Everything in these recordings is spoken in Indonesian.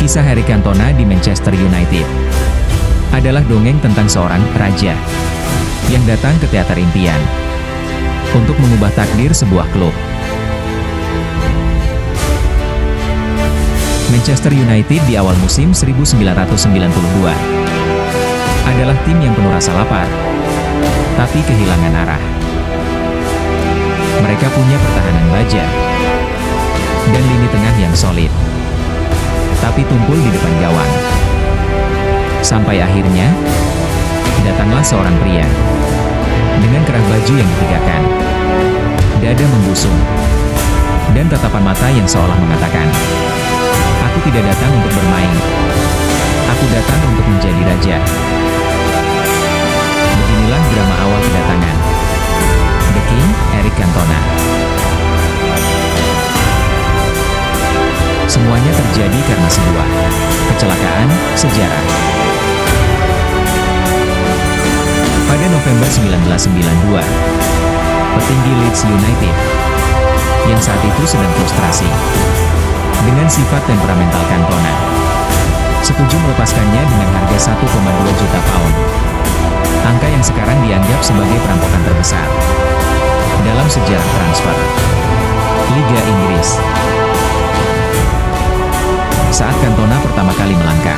Kisah Eric Cantona di Manchester United adalah dongeng tentang seorang raja yang datang ke teater impian untuk mengubah takdir sebuah klub. Manchester United di awal musim 1992 adalah tim yang penuh rasa lapar, tapi kehilangan arah. Mereka punya pertahanan baja dan lini tengah yang solid, tapi tumpul di depan gawang. Sampai akhirnya, datanglah seorang pria dengan kerah baju yang ditigakan, dada membusung, dan tatapan mata yang seolah mengatakan, "Aku tidak datang untuk bermain, aku datang untuk menjadi raja." Beginilah drama awal kedatangan The King, Eric Cantona. Semuanya terjadi karena sebuah kecelakaan sejarah. Pada November 1992, petinggi Leeds United yang saat itu sedang frustrasi dengan sifat temperamental Cantona setuju melepaskannya dengan harga 1,2 juta pound, angka yang sekarang dianggap sebagai perampokan terbesar dalam sejarah transfer Liga Inggris. Saat Cantona pertama kali melangkah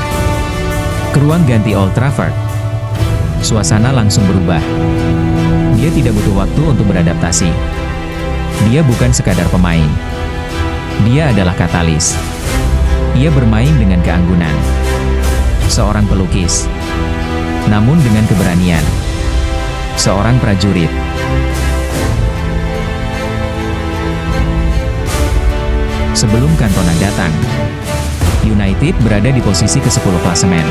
ke ruang ganti Old Trafford, suasana langsung berubah. Dia tidak butuh waktu untuk beradaptasi. Dia bukan sekadar pemain. Dia adalah katalis. Ia bermain dengan keanggunan seorang pelukis, namun dengan keberanian seorang prajurit. Sebelum Cantona datang, United berada di posisi ke-10 klasemen.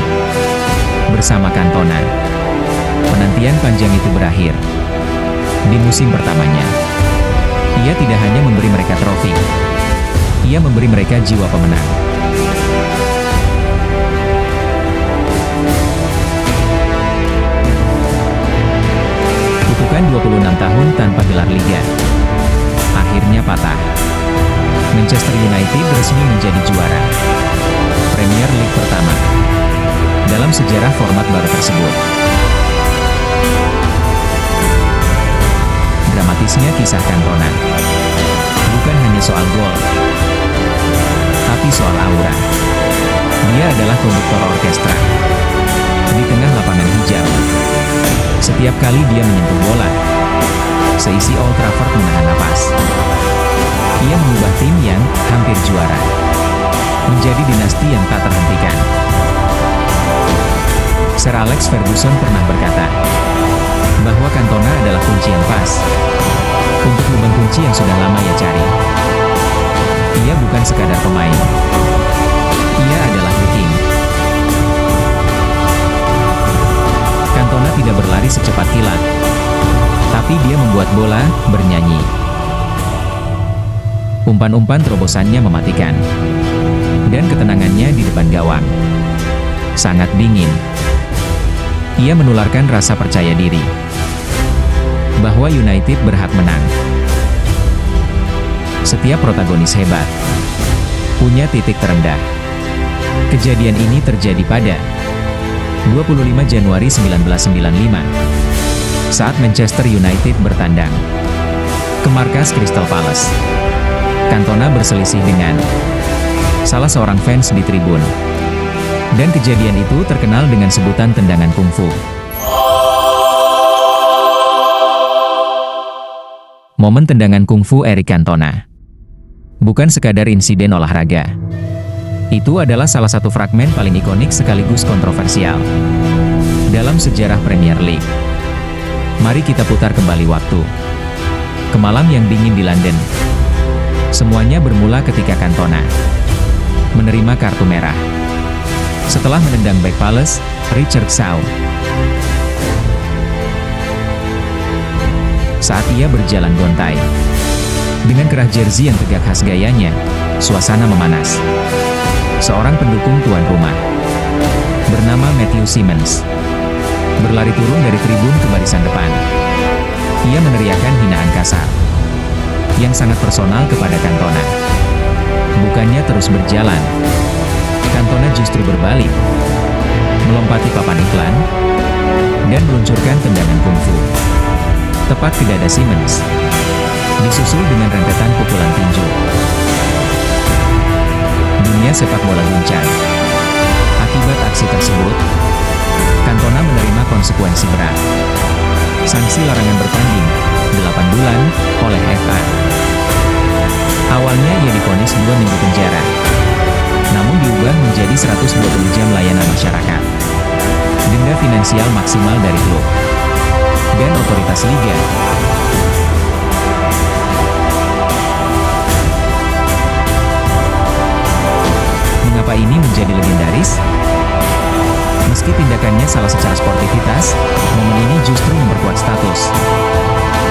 Bersama Cantona, penantian panjang itu berakhir. Di musim pertamanya, ia tidak hanya memberi mereka trofi, ia memberi mereka jiwa pemenang. Kutukan 26 tahun tanpa gelar liga akhirnya patah. Manchester United resmi menjadi juara Premier League pertama dalam sejarah format baru tersebut. Dramatisnya kisah Cantona bukan hanya soal gol, tapi soal aura. Dia adalah konduktor orkestra di tengah lapangan hijau. Setiap kali dia menyentuh bola, seisi Old Trafford menahan napas. Ia mengubah tim yang hampir juara menjadi dinasti yang tak terhentikan. Sir Alex Ferguson pernah berkata bahwa Cantona adalah kunci yang pas untuk lubang kunci yang sudah lama ia cari. Ia bukan sekadar pemain, ia adalah The King. Cantona tidak berlari secepat kilat, tapi dia membuat bola bernyanyi. Umpan-umpan terobosannya mematikan, dan ketenangannya di depan gawang sangat dingin. Ia menularkan rasa percaya diri bahwa United berhak menang. Setiap protagonis hebat punya titik terendah. Kejadian ini terjadi pada 25 Januari 1995 saat Manchester United bertandang ke markas Crystal Palace. Cantona berselisih dengan salah seorang fans di tribun, dan kejadian itu terkenal dengan sebutan tendangan kungfu. Momen tendangan kungfu Eric Cantona bukan sekadar insiden olahraga. Itu adalah salah satu fragmen paling ikonik sekaligus kontroversial dalam sejarah Premier League. Mari kita putar kembali waktu ke malam yang dingin di London. Semuanya bermula ketika Cantona menerima kartu merah setelah menendang bek Palace, Richard Shaw. Saat ia berjalan gontai dengan kerah jersey yang tegak khas gayanya, suasana memanas. Seorang pendukung tuan rumah bernama Matthew Simmons berlari turun dari tribun ke barisan depan. Ia meneriakkan hinaan kasar yang sangat personal kepada Cantona. Bukannya terus berjalan, Cantona justru berbalik, melompati papan iklan, dan meluncurkan tendangan kungfu tepat ke dada Simmons, disusul dengan rentetan pukulan tinju. Dunia sepak bola guncang. Akibat aksi tersebut, Cantona menerima konsekuensi berat. Sanksi larangan bertanding, 8 bulan, oleh FA. Awalnya ia divonis 2 minggu penjara, namun diubah menjadi 120 jam layanan masyarakat. Denda finansial maksimal dari klub dan otoritas liga. Mengapa ini menjadi legendaris? Meski tindakannya salah secara sportivitas, momen ini justru memperkuat status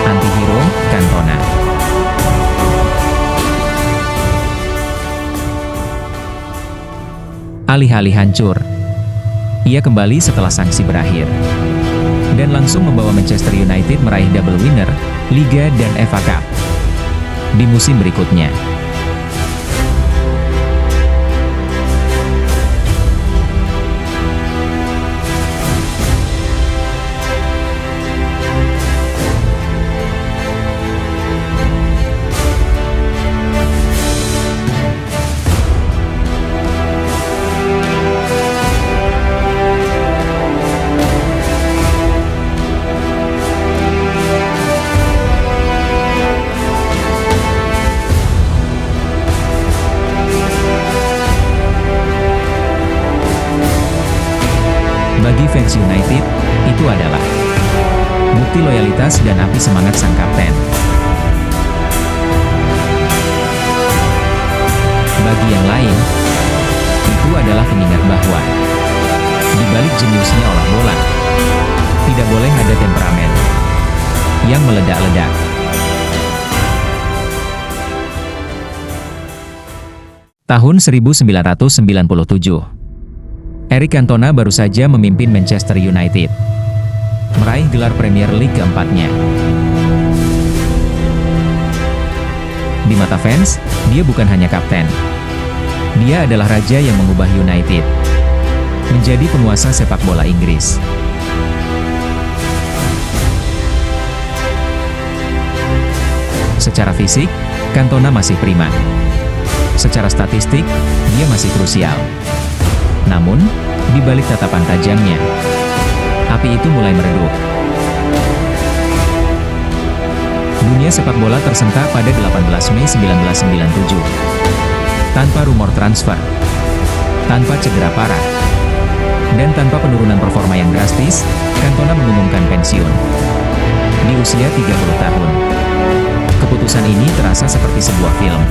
anti-hero Cantona. Alih-alih hancur, ia kembali setelah sanksi berakhir dan langsung membawa Manchester United meraih double winner, Liga dan FA Cup di musim berikutnya. Bagi fans United, itu adalah bukti loyalitas dan api semangat sang kapten. Bagi yang lain, itu adalah pengingat bahwa di balik jeniusnya olah bola, tidak boleh ada temperamen yang meledak-ledak. Tahun 1997, Eric Cantona baru saja memimpin Manchester United meraih gelar Premier League keempatnya. Di mata fans, dia bukan hanya kapten. Dia adalah raja yang mengubah United menjadi penguasa sepak bola Inggris. Secara fisik, Cantona masih prima. Secara statistik, dia masih krusial. Namun, di balik tatapan tajamnya, api itu mulai meredup. Dunia sepak bola tersentak pada 18 Mei 1997. Tanpa rumor transfer, tanpa cedera parah, dan tanpa penurunan performa yang drastis, Cantona mengumumkan pensiun di usia 30 tahun. Keputusan ini terasa seperti sebuah film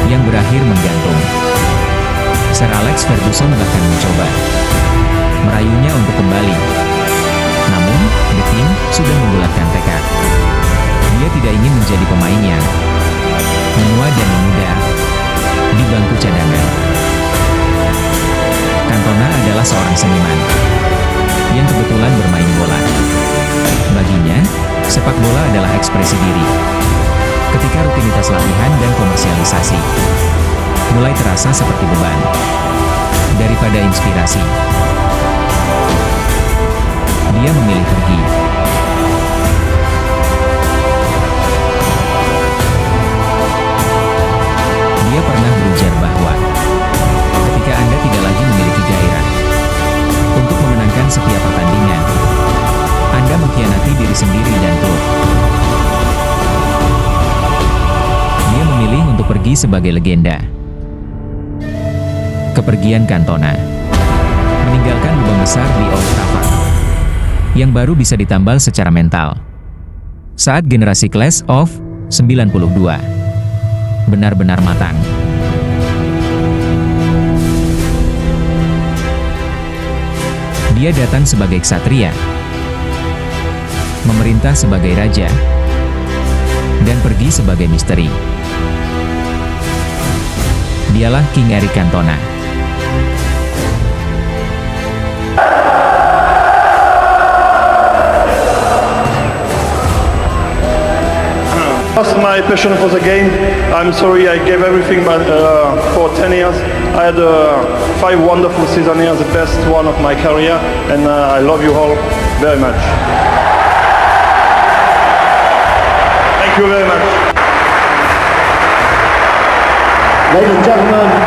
yang berakhir menggantung. Sir Alex Ferguson bahkan mencoba merayunya untuk kembali. Namun, The King sudah membulatkan tekad. Dia tidak ingin menjadi pemain yang menua dan memudar di bangku cadangan. Cantona adalah seorang seniman yang kebetulan bermain bola. Baginya, sepak bola adalah ekspresi diri. Ketika rutinitas latihan dan komersialisasi mulai terasa seperti beban daripada inspirasi, dia memilih pergi. Dia pernah berujar bahwa ketika Anda tidak lagi memiliki gairah untuk memenangkan setiap pertandingan, Anda mengkhianati diri sendiri dan klub. Dia memilih untuk pergi sebagai legenda. Kepergian Cantona meninggalkan lubang besar di Old Trafford yang baru bisa ditambal secara mental saat generasi Class of 92 benar-benar matang. Dia datang sebagai ksatria, memerintah sebagai raja, dan pergi sebagai misteri. Dialah King Eric Cantona. lost my passion for the game. I'm sorry, I gave everything for 10 years. I had 5 wonderful seasons here, the best one of my career, and I love you all very much. Thank you very much. Ladies and gentlemen,